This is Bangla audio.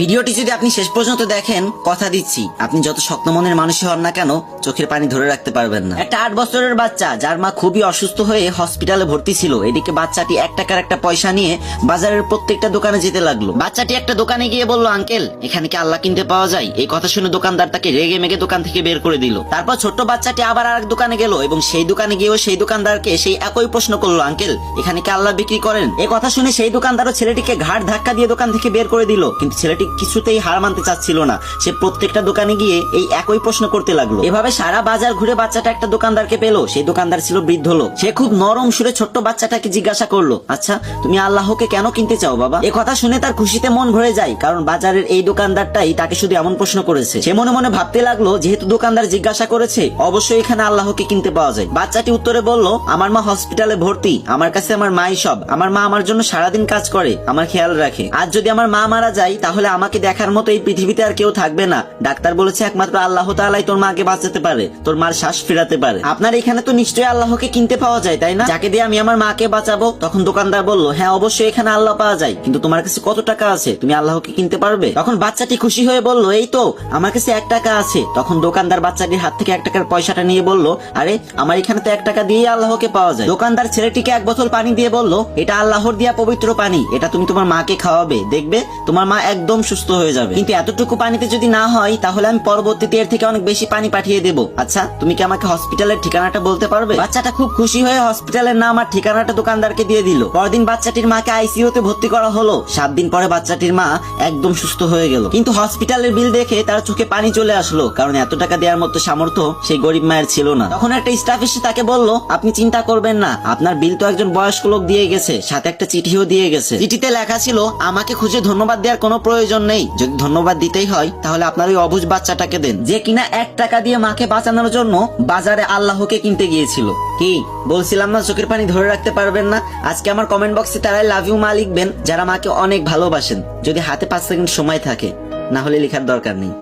ভিডিওটি যদি আপনি শেষ পর্যন্ত দেখেন, কথা দিচ্ছি আপনি যত শক্ত মনের মানুষই হন না কেন, চোখের পানি ধরে রাখতে পারবেন না। একটা 8 বছরের বাচ্চা যার মা খুবই অসুস্থ হয়ে হসপিটালে ভর্তি ছিল, এদিকে বাচ্চাটি 1 টাকার একটা পয়সা নিয়ে বাজারের প্রত্যেকটা দোকানে যেতে লাগলো। বাচ্চাটি একটা দোকানে গিয়ে বলল, আঙ্কেল এখানে কি আল্লাহ কিনতে পাওয়া যায়? এই কথা শুনে দোকানদার তাকে রেগে মেগে দোকান থেকে বের করে দিল। তারপর ছোট্ট বাচ্চাটি আবার আরেক দোকানে গেল এবং সেই দোকানে গিয়েও সেই দোকানদারকে সেই একই প্রশ্ন করলো, আঙ্কেল এখানে কি আল্লাহ বিক্রি করেন? এই কথা শুনে সেই দোকানদারও ছেলেটিকে ঘাড় ধাক্কা দিয়ে দোকান থেকে বের করে দিল, কিন্তু ছেলেটি কিছুতেই হার মানতে চাচ্ছিল না। সে প্রত্যেকটা দোকানে গিয়ে এই একই প্রশ্ন করতে লাগলো। এভাবে সারা বাজার ঘুরে বাচ্চাটা একটা দোকানদারকে পেলো। সেই দোকানদার ছিল বৃদ্ধ লোক। সে খুব নরম সুরে ছোট্ট বাচ্চাটাকে জিজ্ঞাসা করলো, আচ্ছা তুমি আল্লাহকে কেন কিনতে চাও বাবা? এ কথা শুনে তার খুশিতে মন ভরে যায়, কারণ বাজারের এই দোকানদারটাই তাকে শুধু এমন প্রশ্ন করেছে। সে মনে মনে ভাবতে লাগলো, যেহেতু দোকানদার জিজ্ঞাসা করেছে, অবশ্যই এখানে আল্লাহকে কিনতে পাওয়া যায়। বাচ্চাটি উত্তরে বলল, আমার মা হসপিটালে ভর্তি, আমার কাছে আমার মাই সব। আমার মা আমার জন্য সারাদিন কাজ করে, আমার খেয়াল রাখে। আজ যদি আমার মা মারা যায়, তাহলে আমাকে দেখার মতো এই পৃথিবীতে আর কেউ থাকবে না। ডাক্তার বলেছে একমাত্র আল্লাহ তাআলাই তোর মাকে বাঁচাতে পারে, তোর মার শ্বাস ফেরাতে পারে। আপনার এখানে তো নিশ্চয়ই আল্লাহকে কিনতে পাওয়া যায়, তাই না? যাকে দিয়ে আমি আমার মাকে বাঁচাবো। তখন দোকানদার বলল, হ্যাঁ অবশ্যই এখানে আল্লাহ পাওয়া যায়, কিন্তু তোমার কাছে কত টাকা আছে? তুমি আল্লাহকে কিনতে পারবে? তখন বাচ্চাটি খুশি হয়ে বলল, এই তো আমার কাছে 1 টাকা আছে। তখন দোকানদার বাচ্চাটির হাত থেকে 1 টাকার পয়সাটা নিয়ে বলল, আরে আমার এখানে তো 1 টাকা দিয়ে আল্লাহকে পাওয়া যায়। দোকানদার ছেলেটিকে 1 বোতল পানি দিয়ে বলল, এটা আল্লাহর দিয়া পবিত্র পানি, এটা তুমি তোমার মাকে খাওয়াবে, দেখবে তোমার মা একদম সুস্থ হয়ে যাবে। কিন্তু এতটুকু পানিতে যদি না হয়, তাহলে আমি পরবর্তীতে এর থেকে অনেক বেশি পানি পাঠিয়ে দেবো। আচ্ছা তুমি কি আমাকে হসপিটালের ঠিকানাটা বলতে পারবে? বাচ্চাটা খুব খুশি হয়ে হসপিটালের নাম আর ঠিকানাটা দোকানদারকে দিয়ে দিল। পরদিন বাচ্চাটির মাকে আইসিইউতে ভর্তি করা হলো। 7 দিন পরে বাচ্চাটির মা একদম সুস্থ হয়ে গেল। কিন্তু হসপিটালের বিল দেখে তার চোখে পানি চলে আসলো, কারণ এত টাকা দেওয়ার মতো সামর্থ্য সেই গরিব মায়ের ছিল না। তখন একটা স্টাফ এসে তাকে বলল, আপনি চিন্তা করবেন না, আপনার বিল তো একজন বয়স্ক লোক দিয়ে গেছে, সাথে একটা চিঠিও দিয়ে গেছে। চিঠিতে লেখা ছিল, আমাকে খুঁজে ধন্যবাদ দেওয়ার কোনো প্রয়োজন নেই, যদি ধন্যবাদ দিতেই হয় তাহলে আপনার ওই অবুঝ বাচ্চাটাকে দেন, যে কিনা 1 টাকা দিয়ে মাকে বাঁচানোর জন্য বাজারে আল্লাহকে কিনতে গিয়েছিল। কি বলছিলাম না, চোখের পানি ধরে রাখতে পারবেন না? আজকে আমার কমেন্ট বক্সে তারাই লাভ ইউ মা লিখবেন যারা মাকে অনেক ভালোবাসেন, যদি হাতে 5 সেকেন্ড সময় থাকে, না হলে লেখার দরকার নেই।